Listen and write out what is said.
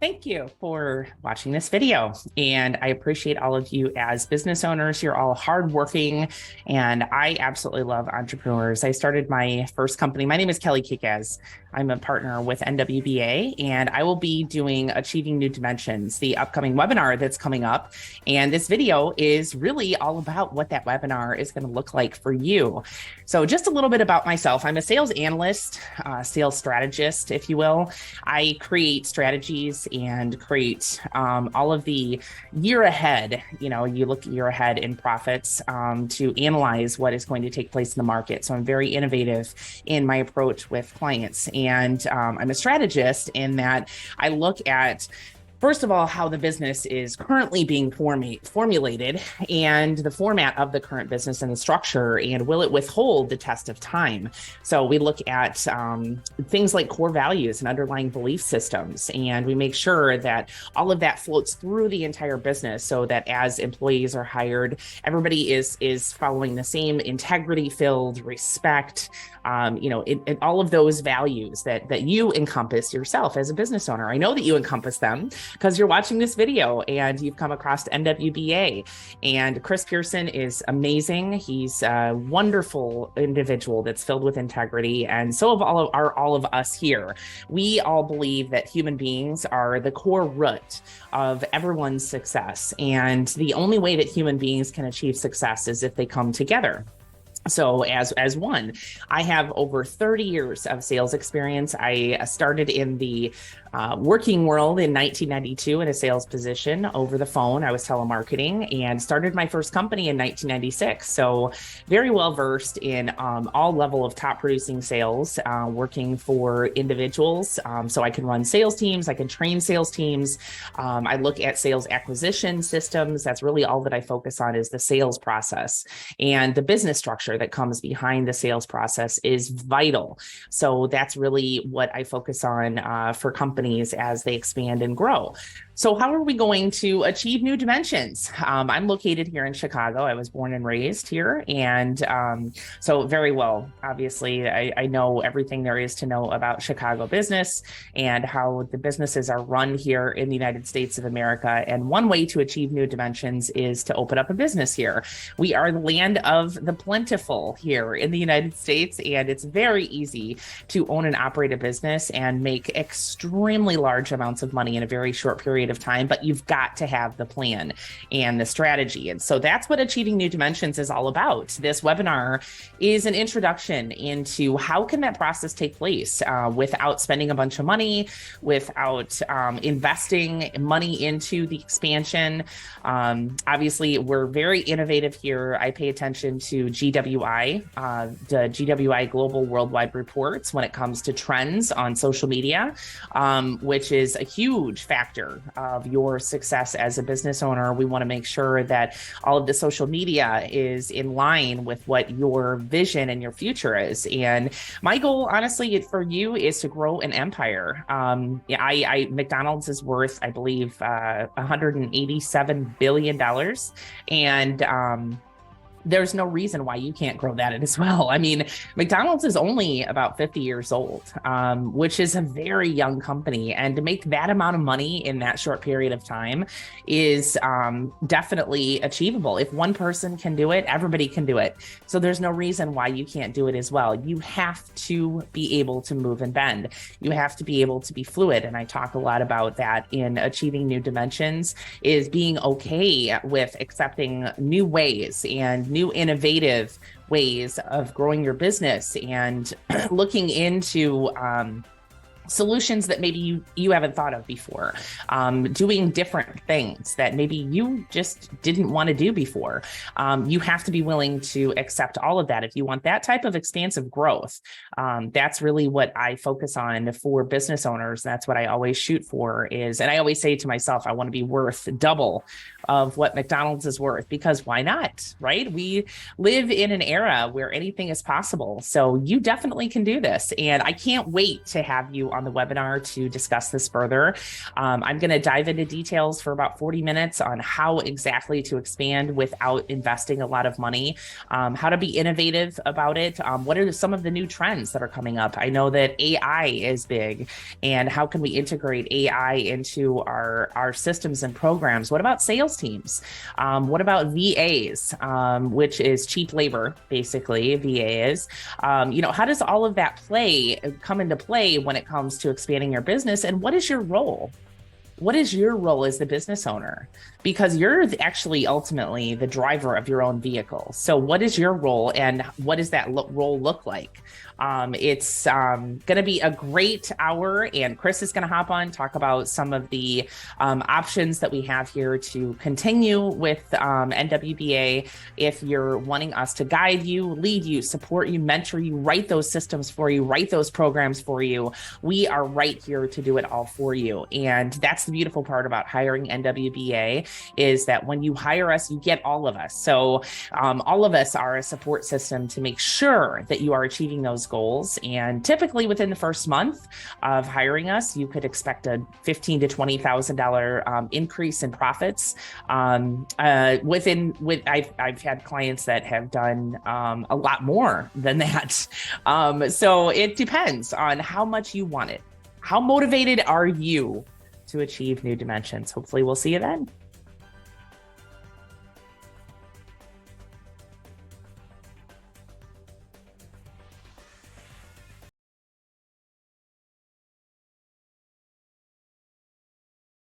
Thank you for watching this video. And I appreciate all of you as business owners. You're all hardworking, and I absolutely love entrepreneurs. I started my first company. My name is Kelly Kikaz. I'm a partner with NWBA, and I will be doing Achieving New Dimensions, the upcoming webinar that's coming up. And this video is really all about what that webinar is going to look like for you. So just a little bit about myself. I'm a sales analyst, sales strategist, if you will. I create strategies and create all of the year ahead, you look year ahead in profits to analyze what is going to take place in the market. So I'm very innovative in my approach with clients. And I'm a strategist in that I look at, first of all, how the business is currently being formulated and the format of the current business and the structure, and will it withhold the test of time? So we look at things like core values and underlying belief systems, and we make sure that all of that floats through the entire business so that as employees are hired, everybody is following the same integrity-filled respect, all of those values that you encompass yourself as a business owner. I know that you encompass them because you're watching this video and you've come across NWBA. And Chris Pearson is amazing. He's a wonderful individual that's filled with integrity. And so of all of us here. We all believe that human beings are the core root of everyone's success. And the only way that human beings can achieve success is if they come together. So as one, I have over 30 years of sales experience. I started in the working world in 1992 in a sales position over the phone. I was telemarketing and started my first company in 1996. So very well versed in all level of top producing sales, working for individuals. So I can run sales teams, I can train sales teams. I look at sales acquisition systems. That's really all that I focus on is the sales process, and the business structure that comes behind the sales process is vital. So that's really what I focus on for companies as they expand and grow. So how are we going to achieve new dimensions? I'm located here in Chicago. I was born and raised here. And so very well, obviously, I know everything there is to know about Chicago business and how the businesses are run here in the United States of America. And one way to achieve new dimensions is to open up a business here. We are the land of the plentiful here in the United States, and it's very easy to own and operate a business and make extremely large amounts of money in a very short period of time, but you've got to have the plan and the strategy. And so that's what Achieving New Dimensions is all about. This webinar is an introduction into how can that process take place without spending a bunch of money, without investing money into the expansion. Obviously, we're very innovative here. I pay attention to GWI, the GWI Global Worldwide Reports when it comes to trends on social media, which is a huge factor of your success as a business owner. We want to make sure that all of the social media is in line with what your vision and your future is. And my goal, honestly, for you is to grow an empire. McDonald's is worth, I believe, $187 billion. And there's no reason why you can't grow that as well. I mean, McDonald's is only about 50 years old, which is a very young company. And to make that amount of money in that short period of time is definitely achievable. If one person can do it, everybody can do it. So there's no reason why you can't do it as well. You have to be able to move and bend. You have to be able to be fluid. And I talk a lot about that in Achieving New Dimensions, is being okay with accepting new ways and new innovative ways of growing your business, and looking into solutions that maybe you haven't thought of before, doing different things that maybe you just didn't want to do before. You have to be willing to accept all of that if you want that type of expansive growth. That's really what I focus on for business owners. That's what I always shoot for and I always say to myself, I want to be worth double of what McDonald's is worth, because why not, right? We live in an era where anything is possible. So you definitely can do this. And I can't wait to have you on the webinar to discuss this further. I'm going to dive into details for about 40 minutes on how exactly to expand without investing a lot of money, how to be innovative about it. What are some of the new trends that are coming up? I know that AI is big, and how can we integrate AI into our systems and programs? What about sales teams? What about VAs, which is cheap labor, basically, VA is. How does all of that come into play when it comes to expanding your business? And what is your role? What is your role as the business owner? Because you're actually ultimately the driver of your own vehicle. So what is your role, and what does that role look like? It's going to be a great hour, and Chris is going to hop on, talk about some of the options that we have here to continue with NWBA. If you're wanting us to guide you, lead you, support you, mentor you, write those systems for you, write those programs for you, we are right here to do it all for you. And that's the beautiful part about hiring NWBA, is that when you hire us, you get all of us. So all of us are a support system to make sure that you are achieving those goals. And typically within the first month of hiring us, you could expect a $15,000 to $20,000 increase in profits. I've had clients that have done a lot more than that. So it depends on how much you want it. How motivated are you to achieve new dimensions? Hopefully we'll see you then.